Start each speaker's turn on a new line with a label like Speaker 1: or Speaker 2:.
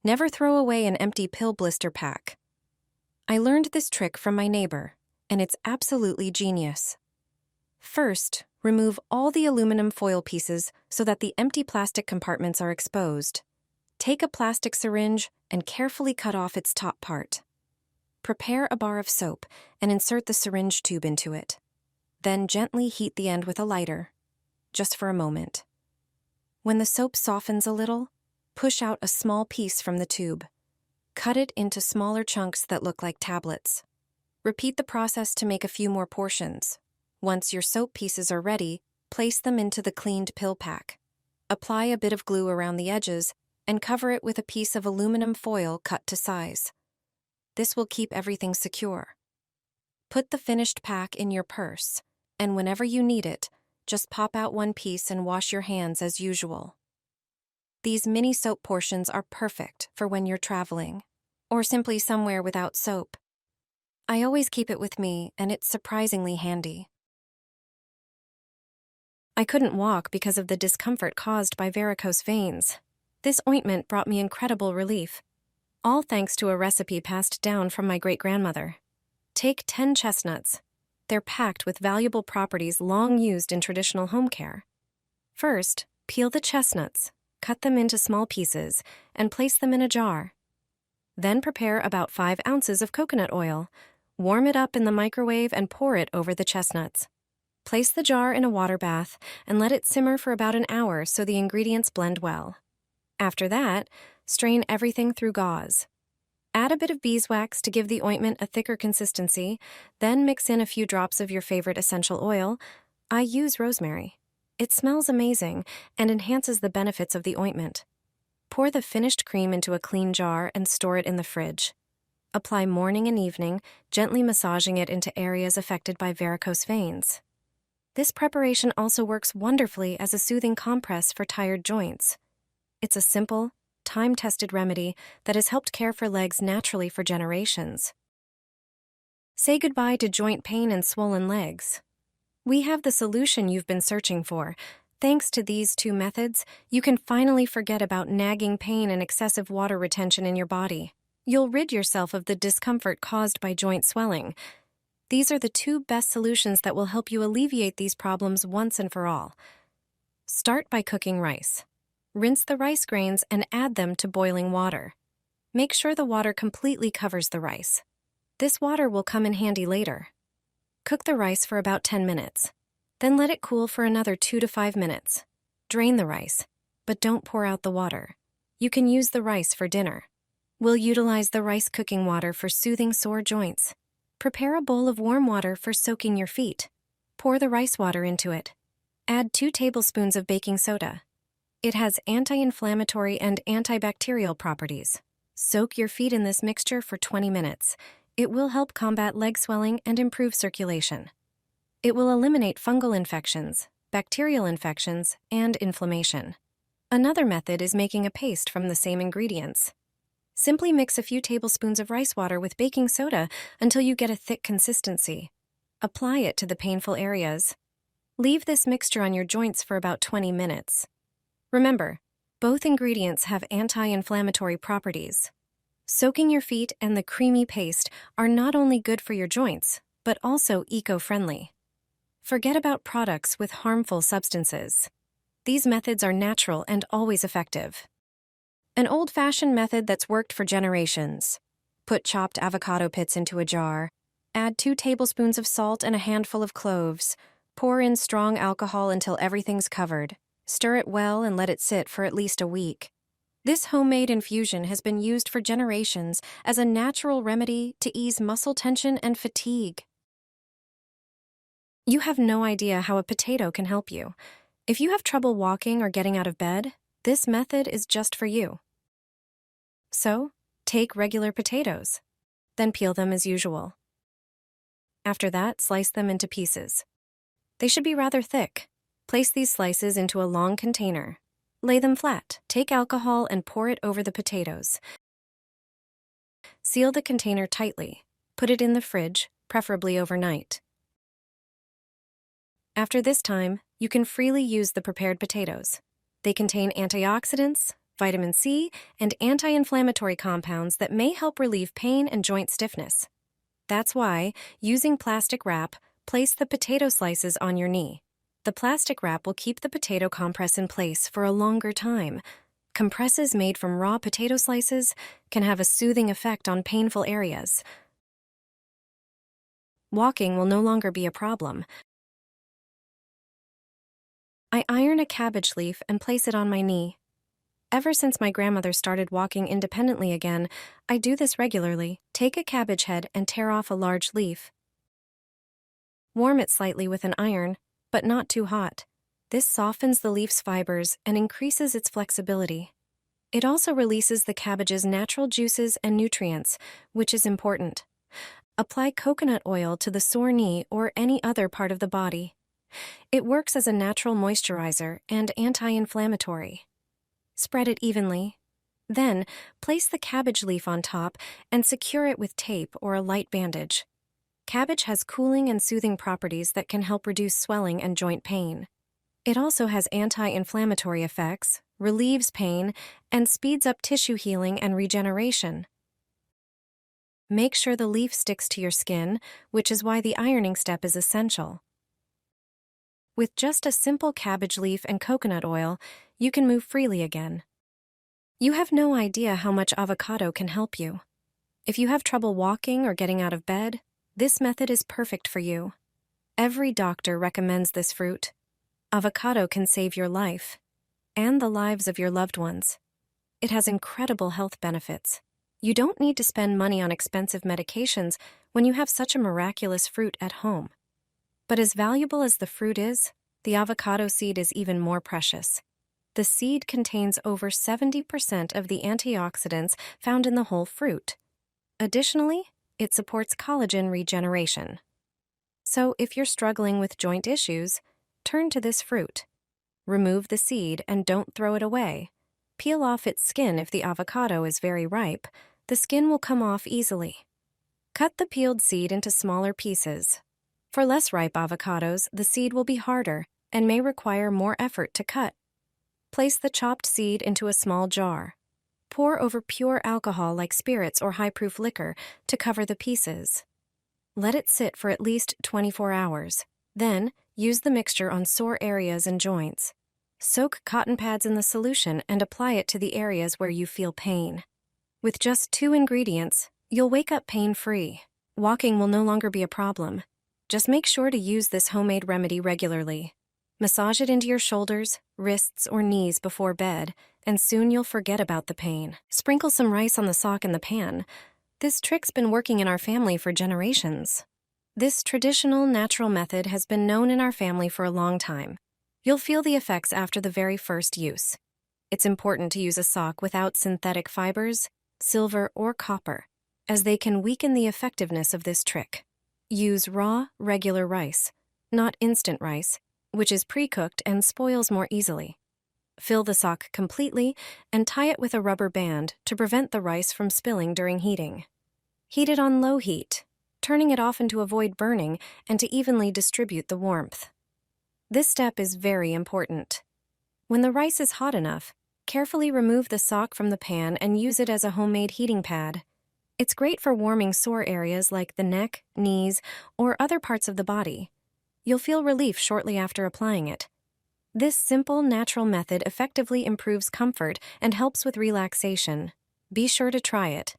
Speaker 1: Never throw away an empty pill blister pack. I learned this trick from my neighbor, and it's absolutely genius. First, remove all the aluminum foil pieces so that the empty plastic compartments are exposed. Take a plastic syringe and carefully cut off its top part. Prepare a bar of soap and insert the syringe tube into it. Then gently heat the end with a lighter, just for a moment. When the soap softens a little, push out a small piece from the tube. Cut it into smaller chunks that look like tablets. Repeat the process to make a few more portions. Once your soap pieces are ready, place them into the cleaned pill pack. Apply a bit of glue around the edges and cover it with a piece of aluminum foil cut to size. This will keep everything secure. Put the finished pack in your purse, and whenever you need it, just pop out one piece and wash your hands as usual. These mini soap portions are perfect for when you're traveling, or simply somewhere without soap. I always keep it with me, and it's surprisingly handy. I couldn't walk because of the discomfort caused by varicose veins. This ointment brought me incredible relief, all thanks to a recipe passed down from my great-grandmother. Take 10 chestnuts. They're packed with valuable properties long used in traditional home care. First, peel the chestnuts, cut them into small pieces, and place them in a jar. Then prepare about 5 ounces of coconut oil. Warm it up in the microwave and pour it over the chestnuts. Place the jar in a water bath and let it simmer for about an hour so the ingredients blend well. After that, strain everything through gauze. Add a bit of beeswax to give the ointment a thicker consistency, then mix in a few drops of your favorite essential oil. I use rosemary. It smells amazing and enhances the benefits of the ointment. Pour the finished cream into a clean jar and store it in the fridge. Apply morning and evening, gently massaging it into areas affected by varicose veins. This preparation also works wonderfully as a soothing compress for tired joints. It's a simple, time-tested remedy that has helped care for legs naturally for generations. Say goodbye to joint pain and swollen legs. We have the solution you've been searching for. Thanks to these 2 methods, you can finally forget about nagging pain and excessive water retention in your body. You'll rid yourself of the discomfort caused by joint swelling. These are the 2 best solutions that will help you alleviate these problems once and for all. Start by cooking rice. Rinse the rice grains and add them to boiling water. Make sure the water completely covers the rice. This water will come in handy later. Cook the rice for about 10 minutes. Then let it cool for another 2 to 5 minutes. Drain the rice, but don't pour out the water. You can use the rice for dinner. We'll utilize the rice cooking water for soothing sore joints. Prepare a bowl of warm water for soaking your feet. Pour the rice water into it. Add 2 tablespoons of baking soda. It has anti-inflammatory and antibacterial properties. Soak your feet in this mixture for 20 minutes. It will help combat leg swelling and improve circulation. It will eliminate fungal infections, bacterial infections, and inflammation. Another method is making a paste from the same ingredients. Simply mix a few tablespoons of rice water with baking soda until you get a thick consistency. Apply it to the painful areas. Leave this mixture on your joints for about 20 minutes. Remember, both ingredients have anti-inflammatory properties. Soaking your feet and the creamy paste are not only good for your joints, but also eco-friendly. Forget about products with harmful substances. These methods are natural and always effective. An old-fashioned method that's worked for generations. Put chopped avocado pits into a jar. Add 2 tablespoons of salt and a handful of cloves. Pour in strong alcohol until everything's covered. Stir it well and let it sit for at least a week. This homemade infusion has been used for generations as a natural remedy to ease muscle tension and fatigue. You have no idea how a potato can help you. If you have trouble walking or getting out of bed, this method is just for you. So, take regular potatoes. Then peel them as usual. After that, slice them into pieces. They should be rather thick. Place these slices into a long container. Lay them flat. Take alcohol and pour it over the potatoes. Seal the container tightly. Put it in the fridge, preferably overnight. After this time, you can freely use the prepared potatoes. They contain antioxidants, vitamin C, and anti-inflammatory compounds that may help relieve pain and joint stiffness. That's why, using plastic wrap, place the potato slices on your knee. The plastic wrap will keep the potato compress in place for a longer time. Compresses made from raw potato slices can have a soothing effect on painful areas. Walking will no longer be a problem. I iron a cabbage leaf and place it on my knee. Ever since my grandmother started walking independently again, I do this regularly. Take a cabbage head and tear off a large leaf. Warm it slightly with an iron, but not too hot. This softens the leaf's fibers and increases its flexibility. It also releases the cabbage's natural juices and nutrients, which is important. Apply coconut oil to the sore knee or any other part of the body. It works as a natural moisturizer and anti-inflammatory. Spread it evenly. Then, place the cabbage leaf on top and secure it with tape or a light bandage. Cabbage has cooling and soothing properties that can help reduce swelling and joint pain. It also has anti-inflammatory effects, relieves pain, and speeds up tissue healing and regeneration. Make sure the leaf sticks to your skin, which is why the ironing step is essential. With just a simple cabbage leaf and coconut oil, you can move freely again. You have no idea how much avocado can help you. If you have trouble walking or getting out of bed, this method is perfect for you. Every doctor recommends this fruit. Avocado can save your life and the lives of your loved ones. It has incredible health benefits. You don't need to spend money on expensive medications when you have such a miraculous fruit at home. But as valuable as the fruit is, the avocado seed is even more precious. The seed contains over 70% of the antioxidants found in the whole fruit. Additionally, it supports collagen regeneration. So if you're struggling with joint issues, turn to this fruit. Remove the seed and don't throw it away. Peel off its skin if the avocado is very ripe. The skin will come off easily. Cut the peeled seed into smaller pieces. For less ripe avocados, the seed will be harder and may require more effort to cut. Place the chopped seed into a small jar. Pour over pure alcohol like spirits or high-proof liquor to cover the pieces. Let it sit for at least 24 hours. Then, use the mixture on sore areas and joints. Soak cotton pads in the solution and apply it to the areas where you feel pain. With just 2 ingredients, you'll wake up pain-free. Walking will no longer be a problem. Just make sure to use this homemade remedy regularly. Massage it into your shoulders, wrists, or knees before bed, and soon you'll forget about the pain. Sprinkle some rice on the sock in the pan. This trick's been working in our family for generations. This traditional, natural method has been known in our family for a long time. You'll feel the effects after the very first use. It's important to use a sock without synthetic fibers, silver, or copper, as they can weaken the effectiveness of this trick. Use raw, regular rice, not instant rice, which is pre-cooked and spoils more easily. Fill the sock completely and tie it with a rubber band to prevent the rice from spilling during heating. Heat it on low heat, turning it often to avoid burning and to evenly distribute the warmth. This step is very important. When the rice is hot enough, carefully remove the sock from the pan and use it as a homemade heating pad. It's great for warming sore areas like the neck, knees, or other parts of the body. You'll feel relief shortly after applying it. This simple, natural method effectively improves comfort and helps with relaxation. Be sure to try it.